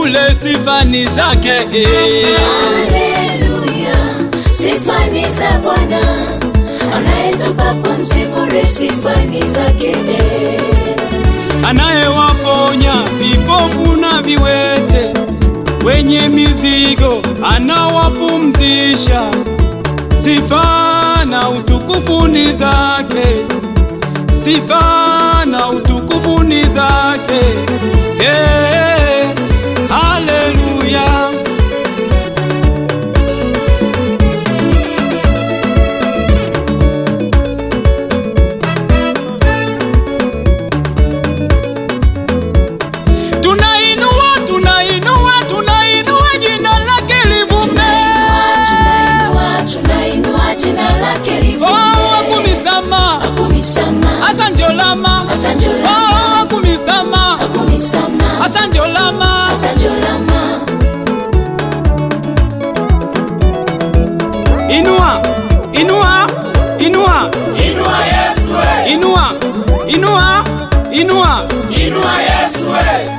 bure, sifa ni zake. Haleluya, sifa ni za Bwana, anayetupa pumzi bure, sifa ni zake. Anayewaponya vipofu na viwete, wenye mizigo anawapumzisha, sifa na utukufu ni zake, sifa na utukufu ni zake. Haleluya. Tunainua jina lake livume. Tunainua jina lake livume. Akumisama, asanjolama, akumisama, asanjolama. Inua, inua, inua, Inua Yesu we. inua, inua, inua, Inua Yesu we.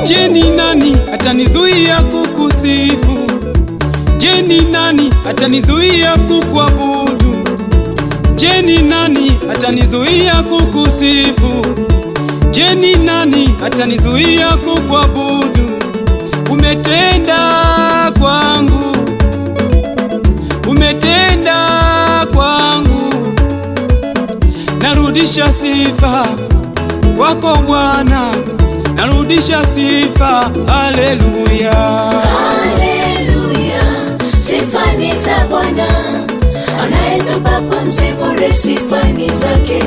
Je, ni nani atanizuia kukusifu? Je, ni nani atanizuia kukuabudu? Je, ni nani atanizuia kukusifu? Je, ni nani atanizuia kukuabudu? Umetenda kwangu, umetenda kwangu, narudisha sifa kwako Bwana, narudisha sifa. Haleluya, Haleluya, sifa ni za Bwana, anayetupa pumzi bure, sifa ni zake.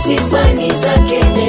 Sifa ni zake.